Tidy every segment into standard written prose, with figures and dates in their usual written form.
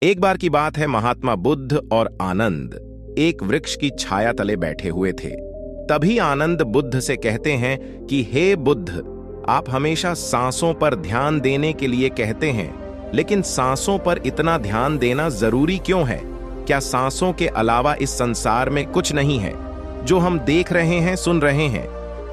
एक बार की बात है, महात्मा बुद्ध और आनंद एक वृक्ष की छाया तले बैठे हुए थे। तभी आनंद बुद्ध से कहते हैं कि हे बुद्ध, आप हमेशा सांसों पर ध्यान देने के लिए कहते हैं, लेकिन सांसों पर इतना ध्यान देना जरूरी क्यों है? क्या सांसों के अलावा इस संसार में कुछ नहीं है जो हम देख रहे हैं, सुन रहे हैं?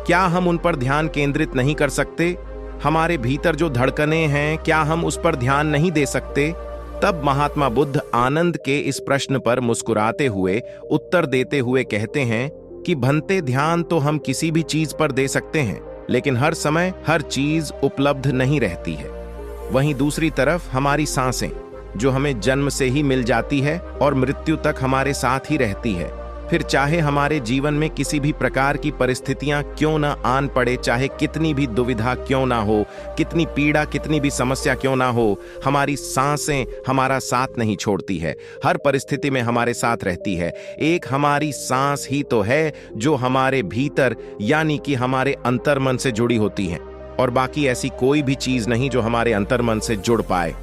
क्या हम उन पर ध्यान केंद्रित नहीं कर सकते? हमारे भीतर जो धड़कनें हैं, क्या हम उस पर ध्यान नहीं दे सकते? तब महात्मा बुद्ध आनंद के इस प्रश्न पर मुस्कुराते हुए उत्तर देते हुए कहते हैं कि भंते, ध्यान तो हम किसी भी चीज पर दे सकते हैं, लेकिन हर समय हर चीज उपलब्ध नहीं रहती है। वहीं दूसरी तरफ हमारी सांसें, जो हमें जन्म से ही मिल जाती है और मृत्यु तक हमारे साथ ही रहती है, फिर चाहे हमारे जीवन में किसी भी प्रकार की परिस्थितियां क्यों ना आन पड़े, चाहे कितनी भी दुविधा क्यों ना हो, कितनी पीड़ा, कितनी भी समस्या क्यों ना हो, हमारी सांसें हमारा साथ नहीं छोड़ती है, हर परिस्थिति में हमारे साथ रहती है। एक हमारी सांस ही तो है जो हमारे भीतर यानी कि हमारे अंतर्मन से जुड़ी होती है, और बाकी ऐसी कोई भी चीज नहीं जो हमारे अंतर्मन से जुड़ पाए।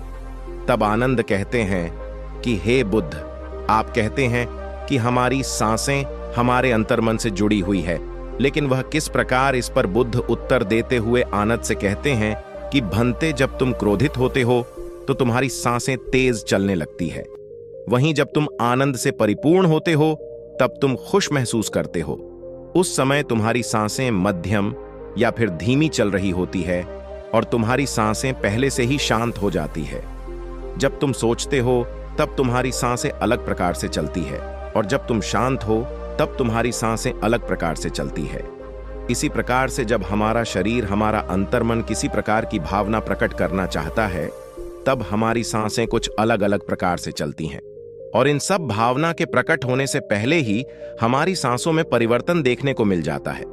तब आनंद कहते हैं कि हे बुद्ध, आप कहते हैं कि हमारी सांसें हमारे अंतर्मन से जुड़ी हुई है, लेकिन वह किस प्रकार? इस पर बुद्ध उत्तर देते हुए आनंद से कहते हैं कि भंते, जब तुम क्रोधित होते हो तो तुम्हारी सांसें तेज चलने लगती है, वहीं जब तुम आनंद से परिपूर्ण होते हो तब तुम खुश महसूस करते हो। उस समय तुम्हारी सांसें मध्यम या फिर धीमी चल रही होती है और तुम्हारी सांसें पहले से ही शांत हो जाती है। जब तुम सोचते हो तब तुम्हारी सांसें अलग प्रकार से चलती है, और जब तुम शांत हो तब तुम्हारी सांसें अलग प्रकार से चलती है। इसी प्रकार से जब हमारा शरीर, हमारा अंतर्मन किसी प्रकार की भावना प्रकट करना चाहता है, तब हमारी सांसें कुछ अलग अलग प्रकार से चलती हैं, और इन सब भावना के प्रकट होने से पहले ही हमारी सांसों में परिवर्तन देखने को मिल जाता है।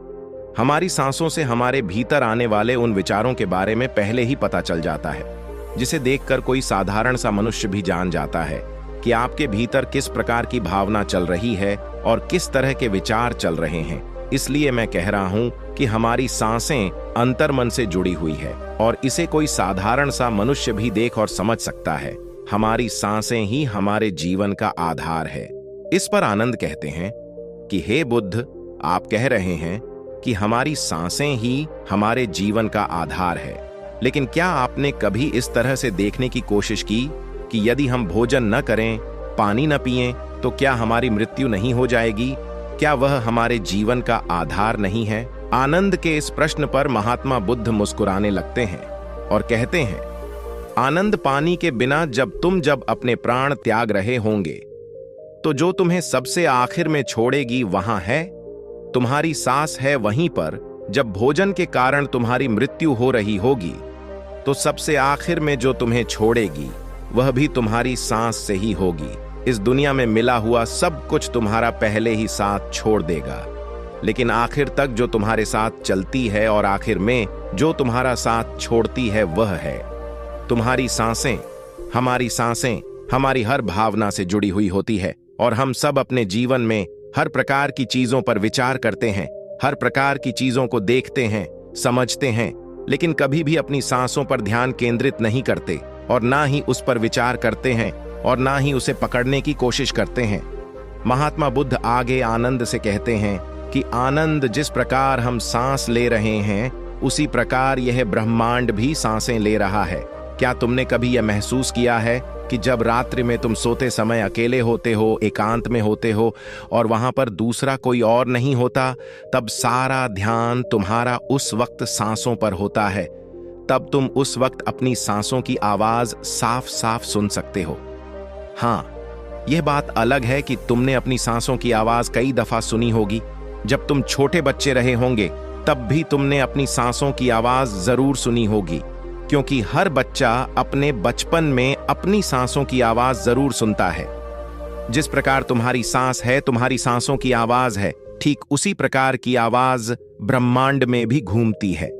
हमारी सांसों से हमारे भीतर आने वाले उन विचारों के बारे में पहले ही पता चल जाता है, जिसे देखकर कोई साधारण सा मनुष्य भी जान जाता है कि आपके भीतर किस प्रकार की भावना चल रही है और किस तरह के विचार चल रहे हैं। इसलिए मैं कह रहा हूं कि हमारी सांसें अंतर्मन से जुड़ी हुई है, और इसे कोई साधारण सा मनुष्य भी देख और समझ सकता है। हमारी सांसें ही हमारे जीवन का आधार है। इस पर आनंद कहते हैं कि हे बुद्ध, आप कह रहे हैं कि हमारी सांसें ही हमारे जीवन का आधार है, लेकिन क्या आपने कभी इस तरह से देखने की कोशिश की कि यदि हम भोजन न करें, पानी न पिएं, तो क्या हमारी मृत्यु नहीं हो जाएगी? क्या वह हमारे जीवन का आधार नहीं है? आनंद के इस प्रश्न पर महात्मा बुद्ध मुस्कुराने लगते हैं और कहते हैं, आनंद, पानी के बिना जब अपने प्राण त्याग रहे होंगे, तो जो तुम्हें सबसे आखिर में छोड़ेगी वहां है। तुम्हारी सांस है वहीं पर। जब भोजन के कारण तुम्हारी मृत्यु हो रही होगी, तो सबसे आखिर में जो तुम्हें छोड़ेगी वह भी तुम्हारी सांस से ही होगी। इस दुनिया में मिला हुआ सब कुछ तुम्हारा पहले ही साथ छोड़ देगा, लेकिन आखिर तक जो तुम्हारे साथ चलती है और आखिर में जो तुम्हारा साथ छोड़ती है वह है तुम्हारी सांसें। हमारी सांसें हमारी हर भावना से जुड़ी हुई होती है, और हम सब अपने जीवन में हर प्रकार की चीजों पर विचार करते हैं, हर प्रकार की चीजों को देखते हैं, समझते हैं, लेकिन कभी भी अपनी सांसों पर ध्यान केंद्रित नहीं करते, और ना ही उस पर विचार करते हैं, और ना ही उसे पकड़ने की कोशिश करते हैं। महात्मा बुद्ध आगे आनंद से कहते हैं कि आनंद, जिस प्रकार हम सांस ले रहे हैं, उसी प्रकार यह ब्रह्मांड भी सांसें ले रहा है। क्या तुमने कभी यह महसूस किया है कि जब रात्रि में तुम सोते समय अकेले होते हो, एकांत में होते हो, और वहां पर दूसरा कोई और नहीं होता, तब सारा ध्यान तुम्हारा उस वक्त सांसों पर होता है। तब तुम उस वक्त अपनी सांसों की आवाज साफ साफ सुन सकते हो। हाँ, यह बात अलग है कि तुमने अपनी सांसों की आवाज कई दफा सुनी होगी। जब तुम छोटे बच्चे रहे होंगे तब भी तुमने अपनी सांसों की आवाज जरूर सुनी होगी, क्योंकि हर बच्चा अपने बचपन में अपनी सांसों की आवाज जरूर सुनता है। जिस प्रकार तुम्हारी सांस है, तुम्हारी सांसों की आवाज है, ठीक उसी प्रकार की आवाज ब्रह्मांड में भी घूमती है।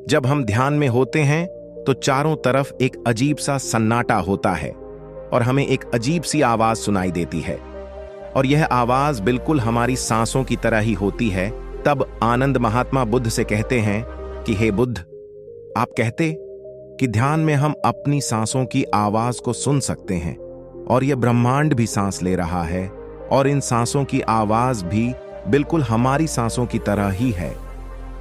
जब हम ध्यान में होते हैं तो चारों तरफ एक अजीब सा सन्नाटा होता है, और हमें एक अजीब सी आवाज सुनाई देती है, और यह आवाज बिल्कुल हमारी सांसों की तरह ही होती है। तब आनंद महात्मा बुद्ध से कहते हैं कि हे बुद्ध, आप कहते कि ध्यान में हम अपनी सांसों की आवाज को सुन सकते हैं, और यह ब्रह्मांड भी सांस ले रहा है और इन सांसों की आवाज भी बिल्कुल हमारी सांसों की तरह ही है।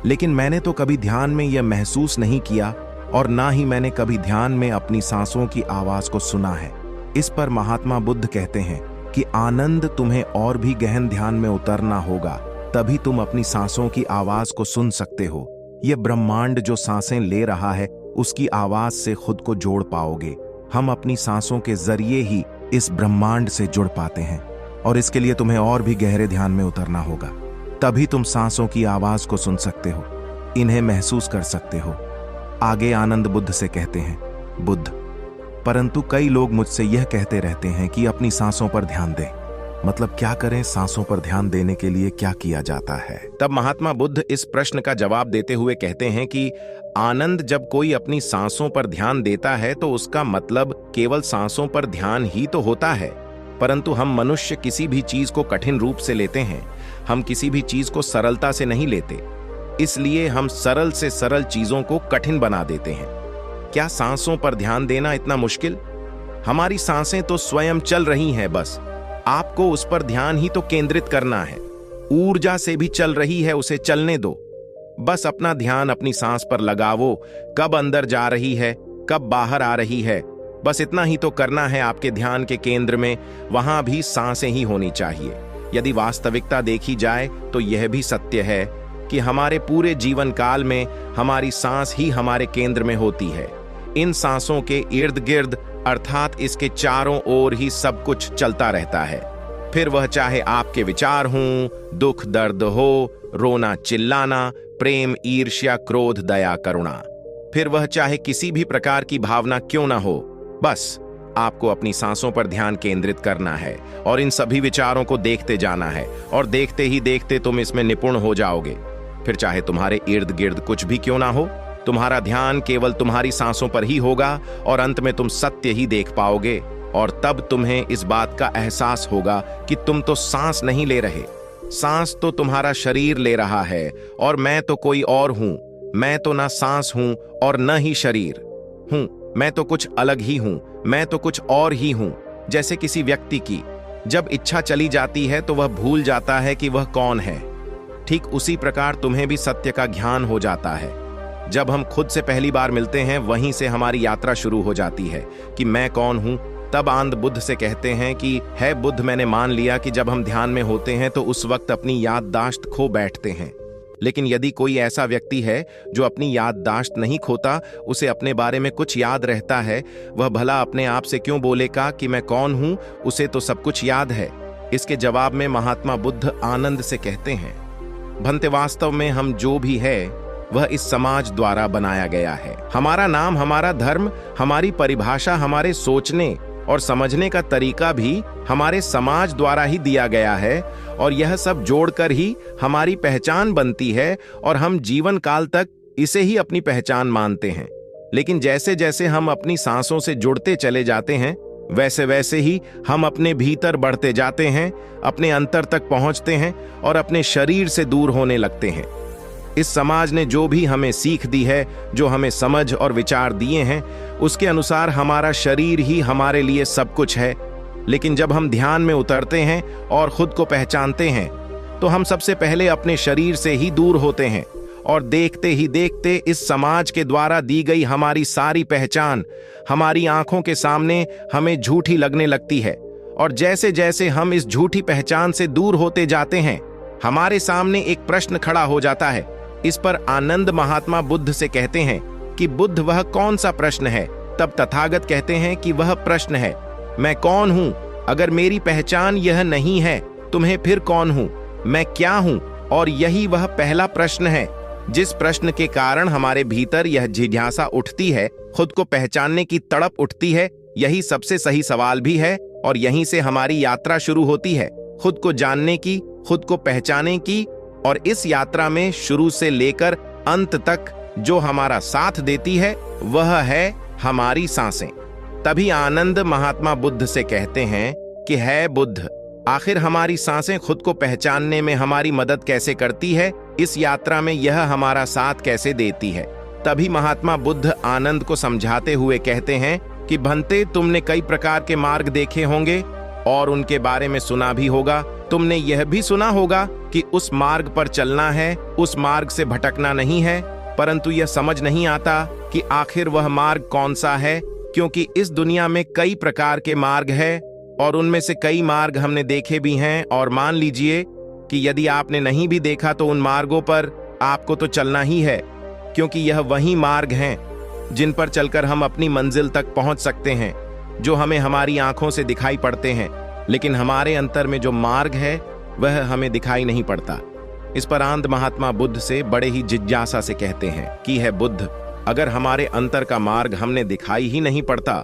लेकिन मैंने तो कभी ध्यान में यह महसूस नहीं किया और ना ही मैंने कभी ध्यान में अपनी सांसों की आवाज को सुना है। इस पर महात्मा बुद्ध कहते हैं कि आनंद, तुम्हें और भी गहन ध्यान में उतरना होगा, तभी तुम अपनी सांसों की आवाज को सुन सकते हो। यह ब्रह्मांड जो सांसें ले रहा है उसकी आवाज से खुद को जोड़ पाओगे। हम अपनी सांसों के जरिए ही इस ब्रह्मांड से जुड़ पाते हैं और इसके लिए तुम्हें और भी गहरे ध्यान में उतरना होगा, तभी तुम सांसों की आवाज को सुन सकते हो, इन्हें महसूस कर सकते हो। आगे आनंद बुद्ध से कहते हैं, बुद्ध, परंतु कई लोग मुझसे यह कहते रहते हैं कि अपनी सांसों पर ध्यान दें। मतलब क्या करें? सांसों पर ध्यान देने के लिए क्या किया जाता है? तब महात्मा बुद्ध इस प्रश्न का जवाब देते हुए कहते हैं कि आनंद, जब कोई अपनी सांसों पर ध्यान देता है तो उसका मतलब केवल सांसों पर ध्यान ही तो होता है। परंतु हम मनुष्य किसी भी चीज को कठिन रूप से लेते हैं, हम किसी भी चीज को सरलता से नहीं लेते, इसलिए हम सरल से सरल चीजों को कठिन बना देते हैं। क्या सांसों पर ध्यान देना इतना मुश्किल? हमारी सांसें तो स्वयं चल रही हैं, बस आपको उस पर ध्यान ही तो केंद्रित करना है। ऊर्जा से भी चल रही है, उसे चलने दो। बस अपना ध्यान अपनी सांस पर लगाओ, कब अंदर जा रही है, कब बाहर आ रही है, बस इतना ही तो करना है। आपके ध्यान के केंद्र में वहां भी सांसें ही होनी चाहिए। यदि वास्तविकता देखी जाए तो यह भी सत्य है कि हमारे पूरे जीवन काल में हमारी सांस ही हमारे केंद्र में होती है। इन सांसों के इर्द गिर्द अर्थात इसके चारों ओर ही सब कुछ चलता रहता है। फिर वह चाहे आपके विचार हों, दुख दर्द हो, रोना चिल्लाना, प्रेम ईर्ष्या क्रोध दया करुणा, फिर वह चाहे किसी भी प्रकार की भावना क्यों ना हो, बस आपको अपनी सांसों पर ध्यान केंद्रित करना है और इन सभी विचारों को देखते जाना है और देखते ही देखते तुम इसमें निपुण हो जाओगे। फिर चाहे तुम्हारे इर्द गिर्द कुछ भी क्यों ना हो, तुम्हारा ध्यान केवल तुम्हारी सांसों पर ही होगा और अंत में तुम सत्य ही देख पाओगे। और तब तुम्हें इस बात का एहसास होगा कि तुम तो सांस नहीं ले रहे, सांस तो तुम्हारा शरीर ले रहा है और मैं तो कोई और हूं। मैं तो ना सांस हूं और न ही शरीर हूं, मैं तो कुछ अलग ही हूं, मैं तो कुछ और ही हूं। जैसे किसी व्यक्ति की जब इच्छा चली जाती है तो वह भूल जाता है कि वह कौन है, ठीक उसी प्रकार तुम्हें भी सत्य का ज्ञान हो जाता है। जब हम खुद से पहली बार मिलते हैं वहीं से हमारी यात्रा शुरू हो जाती है कि मैं कौन हूं। तब आनंद बुद्ध से कहते हैं कि है बुद्ध, मैंने मान लिया कि जब हम ध्यान में होते हैं तो उस वक्त अपनी याददाश्त खो बैठते हैं। लेकिन यदि कोई ऐसा व्यक्ति है जो अपनी याददाश्त नहीं खोता, उसे अपने बारे में कुछ याद रहता है, वह भला अपने आप से क्यों बोलेगा कि मैं कौन हूं, उसे तो सब कुछ याद है। इसके जवाब में महात्मा बुद्ध आनंद से कहते हैं, भंते वास्तव में हम जो भी है वह इस समाज द्वारा बनाया गया है। हमारा नाम, हमारा धर्म, हमारी परिभाषा, हमारे सोचने और समझने का तरीका भी हमारे समाज द्वारा ही दिया गया है और यह सब जोड़कर ही हमारी पहचान बनती है और हम जीवन काल तक इसे ही अपनी पहचान मानते हैं। लेकिन जैसे जैसे हम अपनी सांसों से जुड़ते चले जाते हैं वैसे वैसे ही हम अपने भीतर बढ़ते जाते हैं, अपने अंतर तक पहुंचते हैं और अपने शरीर से दूर होने लगते हैं। इस समाज ने जो भी हमें सीख दी है, जो हमें समझ और विचार दिए हैं, उसके अनुसार हमारा शरीर ही हमारे लिए सब कुछ है। लेकिन जब हम ध्यान में उतरते हैं और खुद को पहचानते हैं तो हम सबसे पहले अपने शरीर से ही दूर होते हैं और देखते ही देखते इस समाज के द्वारा दी गई हमारी सारी पहचान हमारी आंखों के सामने हमें झूठी लगने लगती है। और जैसे जैसे हम इस झूठी पहचान से दूर होते जाते हैं हमारे सामने एक प्रश्न खड़ा हो जाता है। इस पर आनंद महात्मा बुद्ध से कहते हैं कि बुद्ध, वह कौन सा प्रश्न है? तब तथागत कहते हैं कि वह प्रश्न है, मैं कौन हूं? अगर मेरी पहचान यह नहीं है तुम्हें फिर कौन हूं? मैं क्या हूं? और यही वह पहला प्रश्न है जिस प्रश्न के कारण हमारे भीतर यह जिज्ञासा उठती है, खुद को पहचानने की तड़प उठती है। यही सबसे सही सवाल भी है और यहीं से हमारी यात्रा शुरू होती है, खुद को जानने की, खुद को पहचानने की। और इस यात्रा में शुरू से लेकर अंत तक जो हमारा साथ देती है वह है हमारी सांसें। तभी आनंद महात्मा बुद्ध से कहते हैं कि है बुद्ध, आखिर हमारी सांसें खुद को पहचानने में हमारी मदद कैसे करती है? इस यात्रा में यह हमारा साथ कैसे देती है? तभी महात्मा बुद्ध आनंद को समझाते हुए कहते हैं कि भंते तुमने कई प्रकार के मार्ग देखे होंगे और उनके बारे में सुना भी होगा। तुमने यह भी सुना होगा कि उस मार्ग पर चलना है, उस मार्ग से भटकना नहीं है, परंतु यह समझ नहीं आता कि आखिर वह मार्ग कौन सा है, क्योंकि इस दुनिया में कई प्रकार के मार्ग है और उनमें से कई मार्ग हमने देखे भी हैं। और मान लीजिए कि यदि आपने नहीं भी देखा तो उन मार्गों पर आपको तो चलना ही है, क्योंकि यह वही मार्ग हैं जिन पर चलकर हम अपनी मंजिल तक पहुंच सकते हैं, जो हमें हमारी आंखों से दिखाई पड़ते हैं, लेकिन हमारे अंतर में जो मार्ग है वह हमें दिखाई नहीं पड़ता। इस पर आनंद महात्मा बुद्ध से बड़े ही जिज्ञासा से कहते हैं कि है बुद्ध, अगर हमारे अंतर का मार्ग हमने दिखाई ही नहीं पड़ता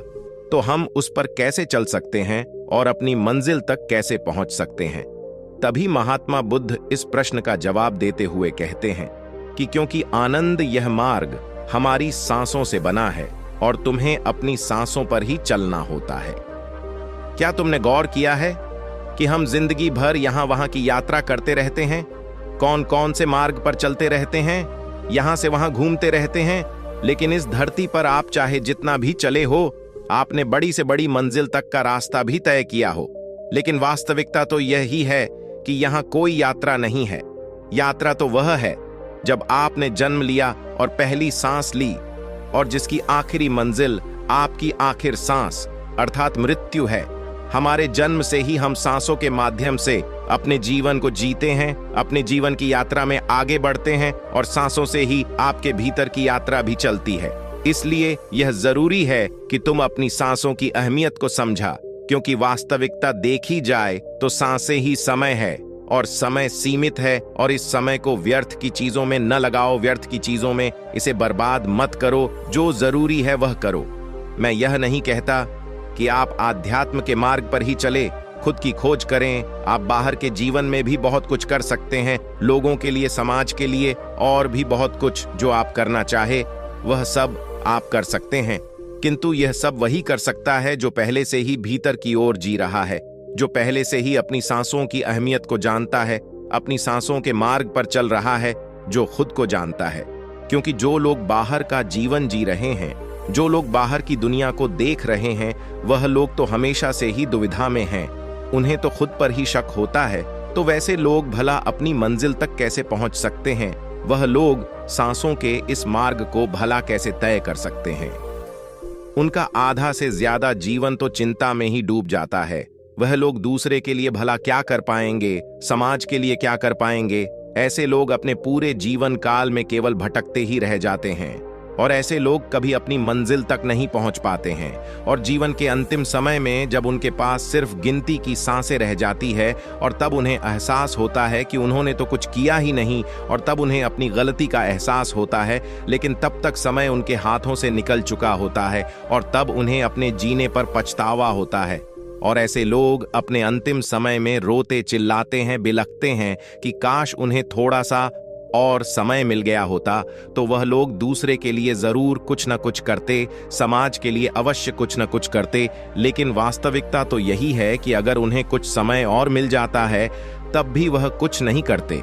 तो हम उस पर कैसे चल सकते हैं और अपनी मंजिल तक कैसे पहुंच सकते हैं। तभी महात्मा बुद्ध इस प्रश्न का जवाब देते हुए कहते हैं कि क्योंकि आनंद यह मार्ग हमारी सांसों से बना है और तुम्हें अपनी सांसों पर ही चलना होता है। क्या तुमने गौर किया है कि हम जिंदगी भर यहां वहां की यात्रा करते रहते हैं, कौन कौन से मार्ग पर चलते रहते हैं, यहां से वहां घूमते रहते हैं, लेकिन इस धरती पर आप चाहे जितना भी चले हो, आपने बड़ी से बड़ी मंजिल तक का रास्ता भी तय किया हो, लेकिन वास्तविकता तो यही है कि यहां कोई यात्रा नहीं है। यात्रा तो वह है जब आपने जन्म लिया और पहली सांस ली, और जिसकी आखिरी मंजिल आपकी आखिर सांस अर्थात मृत्यु है। हमारे जन्म से ही हम सांसों के माध्यम से अपने जीवन को जीते हैं, अपने जीवन की यात्रा में आगे बढ़ते हैं, और सांसों से ही आपके भीतर की यात्रा भी चलती है। इसलिए यह जरूरी है कि तुम अपनी सांसों की अहमियत को समझा, क्योंकि वास्तविकता देखी जाए तो सांसें ही समय है और समय सीमित है, और इस समय को व्यर्थ की चीजों में न लगाओ, व्यर्थ की चीजों में इसे बर्बाद मत करो, जो जरूरी है वह करो। मैं यह नहीं कहता कि आप आध्यात्म के मार्ग पर ही चले, खुद की खोज करें। आप बाहर के जीवन में भी बहुत कुछ कर सकते हैं, लोगों के लिए, समाज के लिए, और भी बहुत कुछ जो आप करना चाहे वह सब आप कर सकते हैं। किंतु यह सब वही कर सकता है जो पहले से ही भीतर की ओर जी रहा है, जो पहले से ही अपनी सांसों की अहमियत को जानता है, अपनी सांसों के मार्ग पर चल रहा है, जो खुद को जानता है। क्योंकि जो लोग बाहर का जीवन जी रहे हैं, जो लोग बाहर की दुनिया को देख रहे हैं, वह लोग तो हमेशा से ही दुविधा में हैं। उन्हें तो खुद पर ही शक होता है, तो वैसे लोग भला अपनी मंजिल तक कैसे पहुंच सकते हैं? वह लोग सांसों के इस मार्ग को भला कैसे तय कर सकते हैं? उनका आधा से ज्यादा जीवन तो चिंता में ही डूब जाता है। वह लोग दूसरे के लिए भला क्या कर पाएंगे, समाज के लिए क्या कर पाएंगे? ऐसे लोग अपने पूरे जीवन काल में केवल भटकते ही रह जाते हैं, और ऐसे लोग कभी अपनी मंजिल तक नहीं पहुंच पाते हैं। और जीवन के अंतिम समय में जब उनके पास सिर्फ गिनती की सांसें रह जाती है, और तब उन्हें एहसास होता है कि उन्होंने तो कुछ किया ही नहीं, और तब उन्हें अपनी गलती का एहसास होता है, लेकिन तब तक समय उनके हाथों से निकल चुका होता है, और तब उन्हें अपने जीने पर पछतावा होता है। और ऐसे लोग अपने अंतिम समय में रोते चिल्लाते हैं, बिलखते हैं कि काश उन्हें थोड़ा सा और समय मिल गया होता, तो वह लोग दूसरे के लिए जरूर कुछ न कुछ करते, समाज के लिए अवश्य कुछ न कुछ करते। लेकिन वास्तविकता तो यही है कि अगर उन्हें कुछ समय और मिल जाता है, तब भी वह कुछ नहीं करते,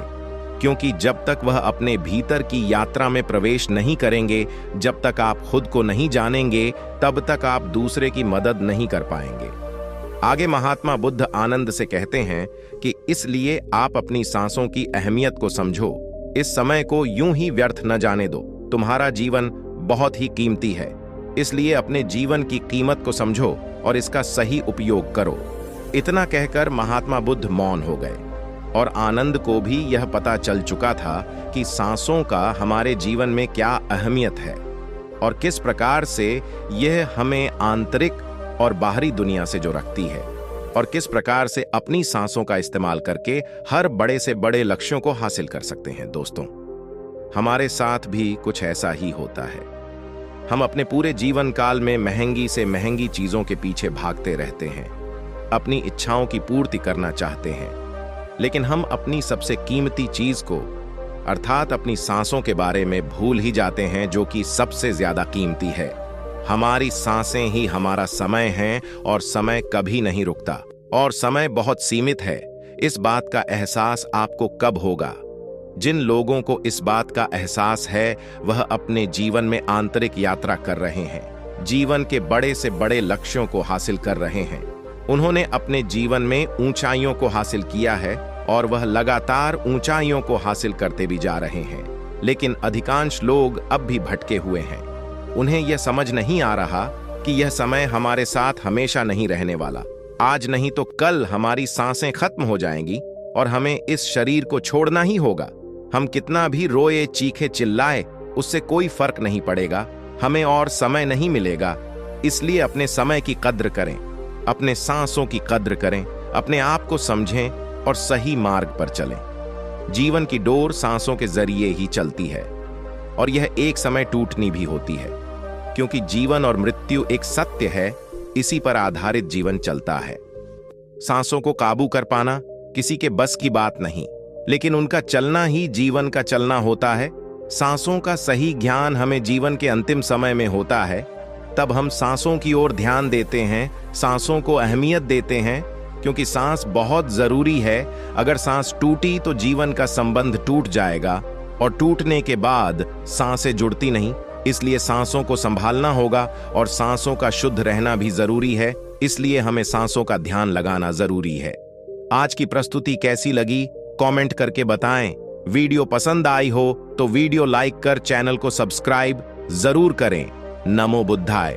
क्योंकि जब तक वह अपने भीतर की यात्रा में प्रवेश नहीं करेंगे, जब तक आप खुद को नहीं जानेंगे, तब तक आप दूसरे की मदद नहीं कर पाएंगे। आगे महात्मा बुद्ध आनंद से कहते हैं कि इसलिए आप अपनी सांसों की अहमियत को समझो, इस समय को यूं ही व्यर्थ न जाने दो। तुम्हारा जीवन बहुत ही कीमती है, इसलिए अपने जीवन की कीमत को समझो और इसका सही उपयोग करो। इतना कहकर महात्मा बुद्ध मौन हो गए, और आनंद को भी यह पता चल चुका था कि सांसों का हमारे जीवन में क्या अहमियत है, और किस प्रकार से यह हमें आंतरिक और बाहरी दुनिया से जो रखती है, और किस प्रकार से अपनी सांसों का इस्तेमाल करके हर बड़े से बड़े लक्ष्यों को हासिल कर सकते हैं। दोस्तों, हमारे साथ भी कुछ ऐसा ही होता है। हम अपने पूरे जीवन काल में महंगी से महंगी चीजों के पीछे भागते रहते हैं, अपनी इच्छाओं की पूर्ति करना चाहते हैं, लेकिन हम अपनी सबसे कीमती चीज को अर्थात अपनी सांसों के बारे में भूल ही जाते हैं, जो कि सबसे ज्यादा कीमती है। हमारी सांसें ही हमारा समय है, और समय कभी नहीं रुकता, और समय बहुत सीमित है। इस बात का एहसास आपको कब होगा? जिन लोगों को इस बात का एहसास है, वह अपने जीवन में आंतरिक यात्रा कर रहे हैं। जीवन के बड़े से बड़े लक्ष्यों को हासिल कर रहे हैं। उन्होंने अपने जीवन में ऊंचाइयों को हासिल किया है और वह लगातार ऊंचाइयों को हासिल करते भी जा रहे हैं। लेकिन अधिकांश लोग अब भी भटके हुए हैं। उन्हें यह समझ नहीं आ रहा कि यह समय हमारे साथ हमेशा नहीं रहने वाला। आज नहीं तो कल हमारी सांसें खत्म हो जाएंगी और हमें इस शरीर को छोड़ना ही होगा। हम कितना भी रोए, चीखे, चिल्लाए, उससे कोई फर्क नहीं पड़ेगा। हमें और समय नहीं मिलेगा। इसलिए अपने समय की कद्र करें, अपने सांसों की कद्र करें, अपने आप को समझें और सही मार्ग पर चलें। जीवन की डोर सांसों के जरिए ही चलती है और यह एक समय टूटनी भी होती है, क्योंकि जीवन और मृत्यु एक सत्य है। इसी पर आधारित जीवन चलता है। सांसों को काबू कर पाना किसी के बस की बात नहीं, लेकिन उनका चलना ही जीवन का चलना होता है। सांसों का सही ज्ञान हमें जीवन के अंतिम समय में होता है। तब हम सांसों की ओर ध्यान देते हैं, सांसों को अहमियत देते हैं, क्योंकि सांस बहुत जरूरी है। अगर सांस टूटी तो जीवन का संबंध टूट जाएगा और टूटने के बाद सांसें जुड़ती नहीं। इसलिए सांसों को संभालना होगा और सांसों का शुद्ध रहना भी जरूरी है। इसलिए हमें सांसों का ध्यान लगाना जरूरी है। आज की प्रस्तुति कैसी लगी कमेंट करके बताएं। वीडियो पसंद आई हो तो वीडियो लाइक कर चैनल को सब्सक्राइब जरूर करें। नमो बुद्धाय।